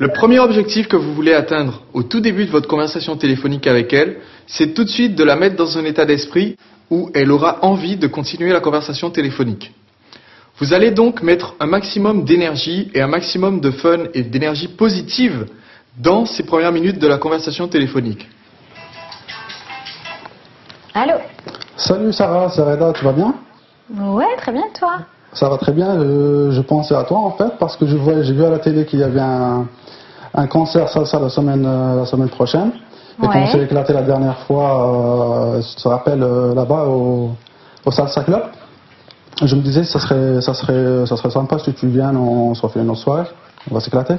Le premier objectif que vous voulez atteindre au tout début de votre conversation téléphonique avec elle, c'est tout de suite de la mettre dans un état d'esprit où elle aura envie de continuer la conversation téléphonique. Vous allez donc mettre un maximum d'énergie et un maximum de fun et d'énergie positive dans ces premières minutes de la conversation téléphonique. Allô? Salut Sarah, c'est Reda, tu vas bien? Ouais, très bien, toi? Ça va très bien, je pensais à toi en fait parce que j'ai vu à la télé qu'il y avait un concert salsa la semaine prochaine. Et Ouais. quand on s'est éclaté la dernière fois, tu te rappelles, là-bas au Salsa Club, je me disais ça serait sympa si tu viens, on se refait une autre soirée, on va s'éclater.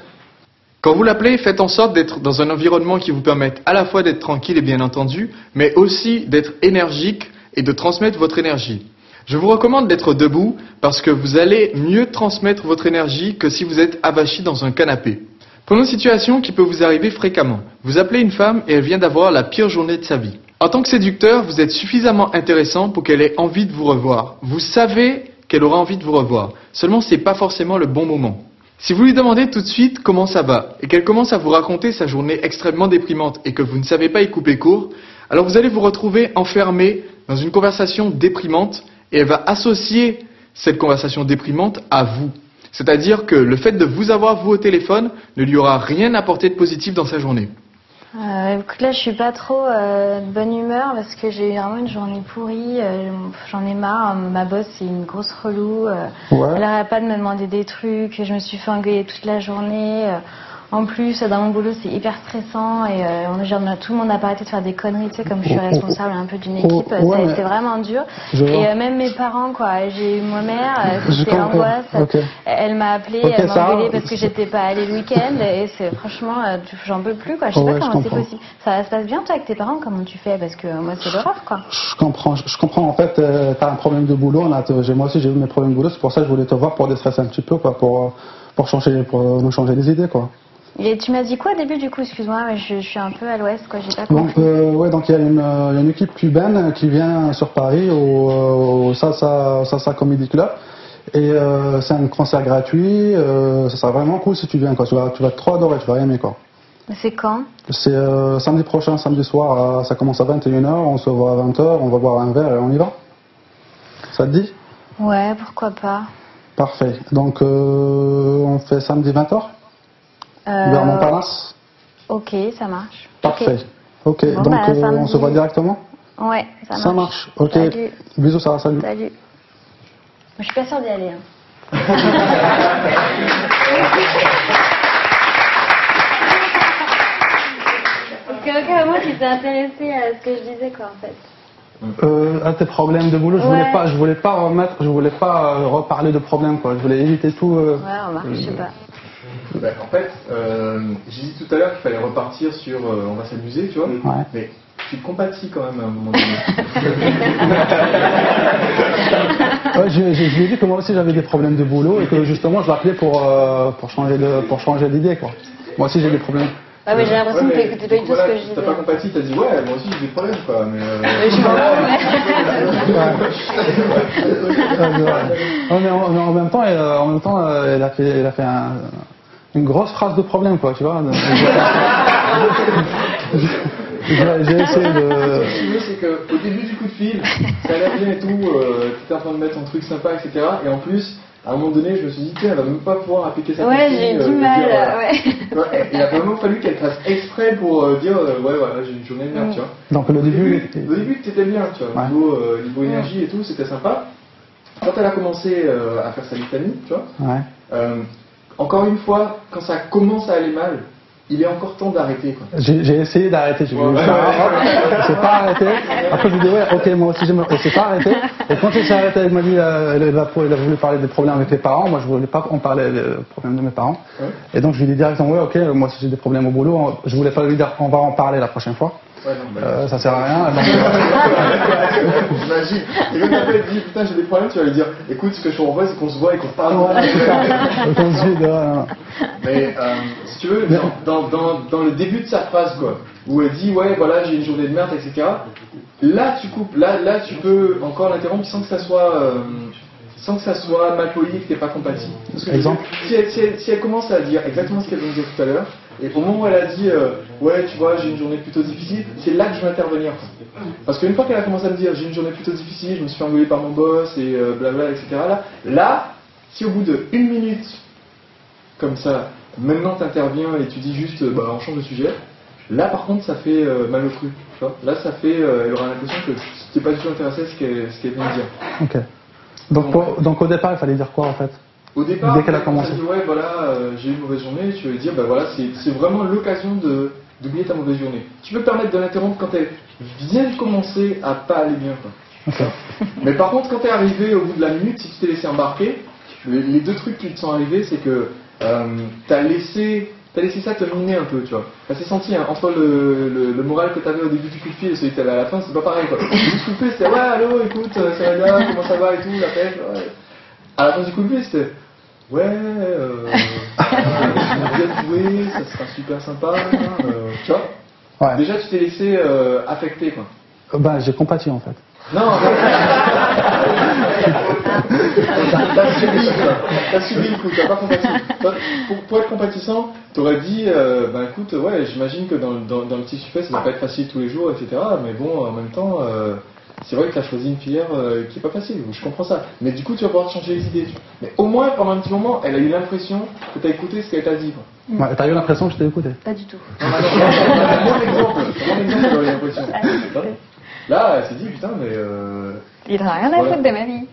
Quand vous l'appelez, faites en sorte d'être dans un environnement qui vous permette à la fois d'être tranquille et bien entendu, mais aussi d'être énergique et de transmettre votre énergie. Je vous recommande d'être debout parce que vous allez mieux transmettre votre énergie que si vous êtes avachi dans un canapé. Prenons une situation qui peut vous arriver fréquemment. Vous appelez une femme et elle vient d'avoir la pire journée de sa vie. En tant que séducteur, vous êtes suffisamment intéressant pour qu'elle ait envie de vous revoir. Vous savez qu'elle aura envie de vous revoir. Seulement, c'est pas forcément le bon moment. Si vous lui demandez tout de suite comment ça va et qu'elle commence à vous raconter sa journée extrêmement déprimante et que vous ne savez pas y couper court, alors vous allez vous retrouver enfermé dans une conversation déprimante et elle va associer cette conversation déprimante à vous. C'est-à-dire que le fait de vous avoir vous au téléphone ne lui aura rien apporté de positif dans sa journée. Écoute, là, je suis pas trop de bonne humeur parce que j'ai eu vraiment une journée pourrie. J'en ai marre. Ma boss, c'est une grosse relou. Ouais. Elle arrête pas de me demander des trucs. Je me suis fait engueuler toute la journée. En plus, dans mon boulot, c'est hyper stressant et tout le monde a pas arrêté de faire des conneries, tu sais, comme je suis responsable un peu d'une équipe, ça a été vraiment dur. Et même mes parents, quoi. J'ai eu ma mère, c'était l'angoisse. Okay. Elle m'a appelé, elle m'a engueulée parce que j'étais pas allée le week-end et c'est franchement, j'en peux plus, quoi. Je sais pas comment c'est possible. Ça se passe bien, toi, avec tes parents? Comment tu fais? Parce que moi, c'est l'horreur, quoi. Je comprends. En fait, t'as un problème de boulot. Moi aussi, j'ai eu mes problèmes de boulot. C'est pour ça que je voulais te voir pour déstresser un petit peu, quoi, pour nous changer les idées, quoi. Et tu m'as dit quoi au début, du coup? Excuse-moi, je suis un peu à l'ouest, quoi, j'ai pas compris. Donc il y a une équipe cubaine qui vient sur Paris au Salsa Comedy Club et c'est un concert gratuit, ça sera vraiment cool si tu viens, quoi. Tu vas trop adorer, tu vas aimer, quoi. C'est quand? C'est samedi prochain, samedi soir, ça commence à 21h, on se voit à 20h, on va boire un verre et on y va. Ça te dit? Ouais, pourquoi pas. Parfait. Donc on fait samedi 20h vers Montparnasse. Ok, ça marche. Parfait. Ok, Bon, donc samedi. on se voit directement? Ouais, ça marche. Ça marche, ok. Salut. Bisous, Sarah, salut. Salut. Je suis pas sûre d'y aller. Hein. Parce que, ok, moi, tu t'es intéressé à ce que je disais, quoi, en fait. À tes problèmes de boulot, je voulais pas reparler de problèmes, quoi. Je voulais éviter tout. Ouais, remarque, je sais pas. En fait, j'ai dit tout à l'heure qu'il fallait repartir sur on va s'amuser, tu vois. Ouais. Mais tu compatis quand même à un moment donné. Ouais, je lui ai dit que moi aussi j'avais des problèmes de boulot et que justement je l'appelais pour changer d'idée, quoi. Moi aussi j'ai des problèmes. Ouais, mais j'ai l'impression que t'écoutais pas du tout ce que je disais. T'as pas compati, t'as dit ouais, moi aussi j'ai des problèmes, quoi. Mais mais en même temps, elle a fait une grosse phrase de problème, quoi, tu vois. J'ai essayé de... Ce que tu veux, c'est qu'au début du coup de fil, ça allait bien et tout, t'étais en train de mettre ton truc sympa, etc. Et en plus, à un moment donné, je me suis dit, tiens, elle va même pas pouvoir appliquer sa Ouais, j'ai du mal, ouais. Il a vraiment fallu qu'elle fasse exprès pour dire, ouais, voilà, j'ai une journée de merde, tu vois. Donc le début... Au début, t'étais bien, tu vois. Ouais. Niveau énergie et tout, c'était sympa. Quand elle a commencé à faire sa litanie, tu vois, encore une fois, quand ça commence à aller mal, il est encore temps d'arrêter, quoi. J'ai essayé d'arrêter, je s'est pas arrêté. Après je lui ai dit ouais, ok, moi aussi j'aime. Elle s'est pas arrêtée. Et quand elle s'est arrêtée, elle m'a dit elle a voulu parler des problèmes avec les parents. Moi je voulais pas qu'on parlait des problèmes de mes parents. Ouais. Et donc je lui ai dit directement ouais, ok, moi aussi j'ai des problèmes au boulot. Je voulais pas lui dire on va en parler la prochaine fois. Ouais, non, ça sert à rien. J'imagine. Et quand t'appelles et dis putain j'ai des problèmes, tu vas lui dire écoute, ce que je propose c'est qu'on se voit et qu'on se parle. Mais si tu veux, dans le début de sa phrase, quoi, où elle dit ouais voilà j'ai une journée de merde, etc. Là tu coupes, là tu peux encore l'interrompre sans que ça soit sans que ça soit mal poli et que t'es pas compatible. Exemple. Si elle commence à dire exactement ce qu'elle vient de dire tout à l'heure, et au moment où elle a dit ouais tu vois j'ai une journée plutôt difficile, c'est là que je vais intervenir. Parce qu'une fois qu'elle a commencé à me dire j'ai une journée plutôt difficile, je me suis fait engueuler par mon boss et blabla etc. Là, si au bout de 1 minute comme ça, maintenant t'interviens et tu dis juste on change de sujet, là par contre ça fait mal au cru. Tu vois, là ça fait, elle aura l'impression que t'es pas du tout intéressé à ce qu'elle vient de dire. Ok. Donc au départ il fallait dire quoi en fait? Au départ, dès qu'elle a commencé. Elle dit ouais voilà j'ai eu une mauvaise journée, tu vas lui dire voilà c'est vraiment l'occasion d'oublier ta mauvaise journée. Tu peux te permettre de l'interrompre quand elle vient de commencer à pas aller bien quoi. Okay. Mais par contre quand t'es arrivé au bout de la minute, si tu t'es laissé embarquer, les 2 trucs qui te sont arrivés c'est que t'as laissé ça te miner un peu, tu vois. Ça s'est senti entre le moral que t'avais au début du coup de fil et celui que t'avais à la fin, c'est pas pareil quoi. Le début du coup de fil c'était ouais allô écoute ça va bien, comment ça va et tout, la pêche, ouais. À la fin du coup de fil c'était ouais bien joué, ça sera super sympa, tu vois. Ouais. Déjà tu t'es laissé affecter quoi. J'ai compati en fait. Non, t'as subi le coup, t'as pas compati. Pour être compatissant, t'aurais dit, écoute, ouais, j'imagine que dans le petit suffet, ça va pas être facile tous les jours, etc. Mais bon, en même temps, c'est vrai que t'as choisi une filière qui est pas facile, je comprends ça. Mais du coup, tu vas pouvoir changer les idées. Mais au moins, pendant un petit moment, elle a eu l'impression que t'as écouté ce qu'elle t'a dit. Quoi. Ouais, t'as eu l'impression que je t'ai écouté? Pas du tout. Mon exemple, t'as eu l'impression. Là, elle s'est dit, putain, mais... Il n'a rien à foutre de ma vie.